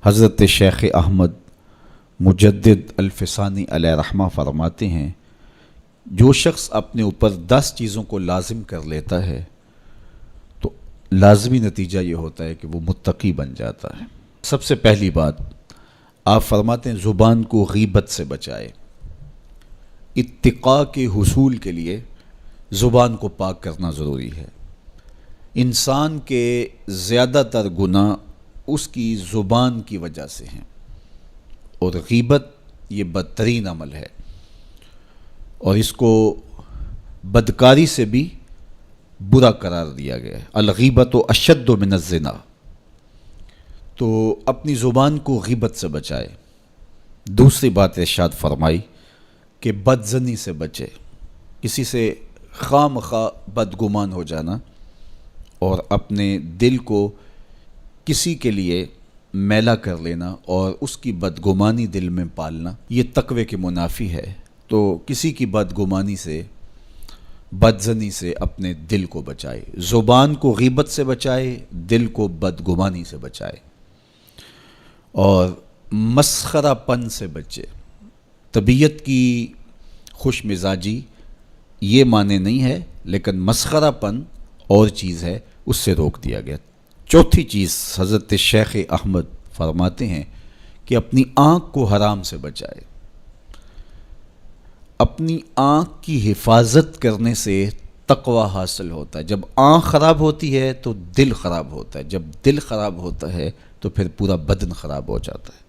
حضرت شیخ احمد مجدد الفسانی علیہ رحمہ فرماتے ہیں، جو شخص اپنے اوپر 10 چیزوں کو لازم کر لیتا ہے تو لازمی نتیجہ یہ ہوتا ہے کہ وہ متقی بن جاتا ہے۔ سب سے پہلی بات آپ فرماتے ہیں زبان کو غیبت سے بچائے۔ اتقاء کے حصول کے لیے زبان کو پاک کرنا ضروری ہے۔ انسان کے زیادہ تر گناہ اس کی زبان کی وجہ سے ہیں، اور غیبت یہ بدترین عمل ہے، اور اس کو بدکاری سے بھی برا قرار دیا گیا ہے۔ الغیبت اشد من الزنا۔ تو اپنی زبان کو غیبت سے بچائے۔ دوسری بات ارشاد فرمائی کہ بدظنی سے بچے، کسی سے خواہ مخواہ بدگمان ہو جانا اور اپنے دل کو کسی کے لیے میلا کر لینا اور اس کی بدگمانی دل میں پالنا، یہ تقوی کے منافی ہے۔ تو کسی کی بدگمانی سے، بدظنی سے اپنے دل کو بچائے، زبان کو غیبت سے بچائے، دل کو بدگمانی سے بچائے، اور مسخرہ پن سے بچے۔ طبیعت کی خوش مزاجی یہ معنی نہیں ہے، لیکن مسخرہ پن اور چیز ہے، اس سے روک دیا گیا۔ چوتھی چیز حضرت شیخ احمد فرماتے ہیں کہ اپنی آنکھ کو حرام سے بچائے۔ اپنی آنکھ کی حفاظت کرنے سے تقوی حاصل ہوتا ہے۔ جب آنکھ خراب ہوتی ہے تو دل خراب ہوتا ہے، جب دل خراب ہوتا ہے تو پھر پورا بدن خراب ہو جاتا ہے۔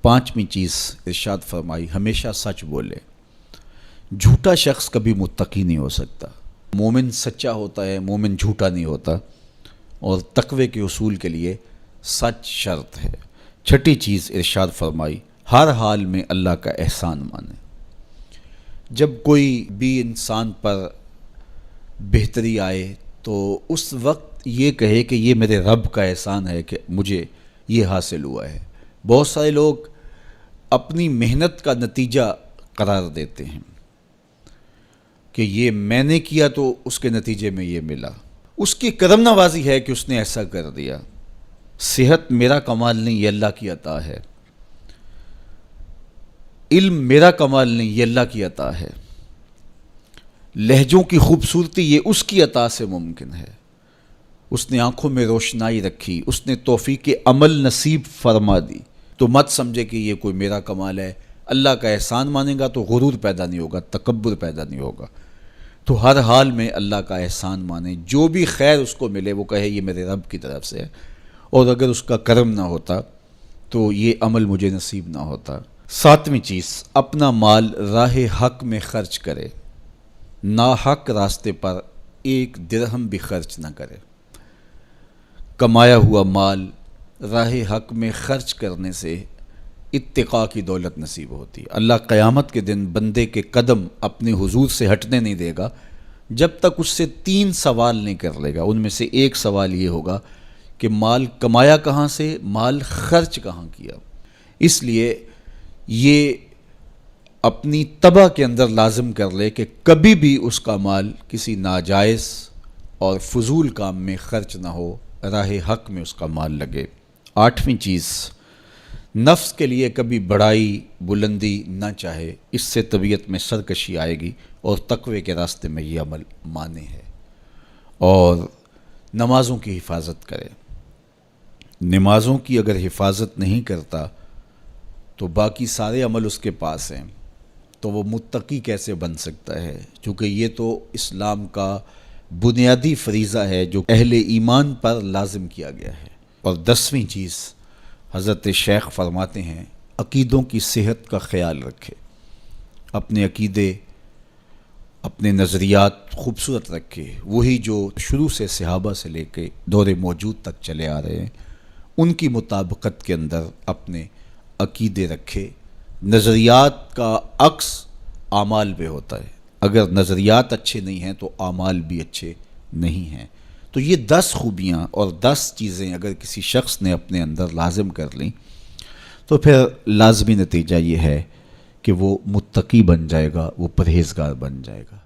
پانچویں چیز ارشاد فرمائی ہمیشہ سچ بولے۔ جھوٹا شخص کبھی متقی نہیں ہو سکتا۔ مومن سچا ہوتا ہے، مومن جھوٹا نہیں ہوتا، اور تقوی کے اصول کے لیے سچ شرط ہے۔ چھٹی چیز ارشاد فرمائی ہر حال میں اللہ کا احسان مانے۔ جب کوئی بھی انسان پر بہتری آئے تو اس وقت یہ کہے کہ یہ میرے رب کا احسان ہے کہ مجھے یہ حاصل ہوا ہے۔ بہت سارے لوگ اپنی محنت کا نتیجہ قرار دیتے ہیں کہ یہ میں نے کیا تو اس کے نتیجے میں یہ ملا۔ اس کی کرم نوازی ہے کہ اس نے ایسا کر دیا۔ صحت میرا کمال نہیں، یہ اللہ کی عطا ہے۔ علم میرا کمال نہیں، یہ اللہ کی عطا ہے۔ لہجوں کی خوبصورتی یہ اس کی عطا سے ممکن ہے۔ اس نے آنکھوں میں روشنائی رکھی، اس نے توفیق عمل نصیب فرما دی۔ تو مت سمجھے کہ یہ کوئی میرا کمال ہے۔ اللہ کا احسان مانے گا تو غرور پیدا نہیں ہوگا، تکبر پیدا نہیں ہوگا۔ تو ہر حال میں اللہ کا احسان مانے، جو بھی خیر اس کو ملے وہ کہے یہ میرے رب کی طرف سے ہے، اور اگر اس کا کرم نہ ہوتا تو یہ عمل مجھے نصیب نہ ہوتا۔ ساتویں چیز اپنا مال راہ حق میں خرچ کرے، ناحق راستے پر ایک درہم بھی خرچ نہ کرے۔ کمایا ہوا مال راہ حق میں خرچ کرنے سے اتقاء کی دولت نصیب ہوتی ہے۔ اللہ قیامت کے دن بندے کے قدم اپنے حضور سے ہٹنے نہیں دے گا جب تک اس سے 3 سوال نہیں کر لے گا۔ ان میں سے ایک سوال یہ ہوگا کہ مال کمایا کہاں سے، مال خرچ کہاں کیا۔ اس لیے یہ اپنی طبع کے اندر لازم کر لے کہ کبھی بھی اس کا مال کسی ناجائز اور فضول کام میں خرچ نہ ہو، راہ حق میں اس کا مال لگے۔ آٹھویں چیز نفس کے لیے کبھی بڑائی بلندی نہ چاہے، اس سے طبیعت میں سرکشی آئے گی اور تقوی کے راستے میں یہ عمل مانے ہے۔ اور نمازوں کی حفاظت کرے۔ نمازوں کی اگر حفاظت نہیں کرتا تو باقی سارے عمل اس کے پاس ہیں، تو وہ متقی کیسے بن سکتا ہے؟ چونکہ یہ تو اسلام کا بنیادی فریضہ ہے جو اہل ایمان پر لازم کیا گیا ہے۔ اور 10ویں چیز حضرت شیخ فرماتے ہیں عقیدوں کی صحت کا خیال رکھے، اپنے عقیدے، اپنے نظریات خوبصورت رکھے، وہی جو شروع سے صحابہ سے لے کے دور موجود تک چلے آ رہے ہیں، ان کی مطابقت کے اندر اپنے عقیدے رکھے۔ نظریات کا عکس اعمال پہ ہوتا ہے، اگر نظریات اچھے نہیں ہیں تو اعمال بھی اچھے نہیں ہیں۔ تو یہ 10 خوبیاں اور 10 چیزیں اگر کسی شخص نے اپنے اندر لازم کر لیں تو پھر لازمی نتیجہ یہ ہے کہ وہ متقی بن جائے گا، وہ پرہیزگار بن جائے گا۔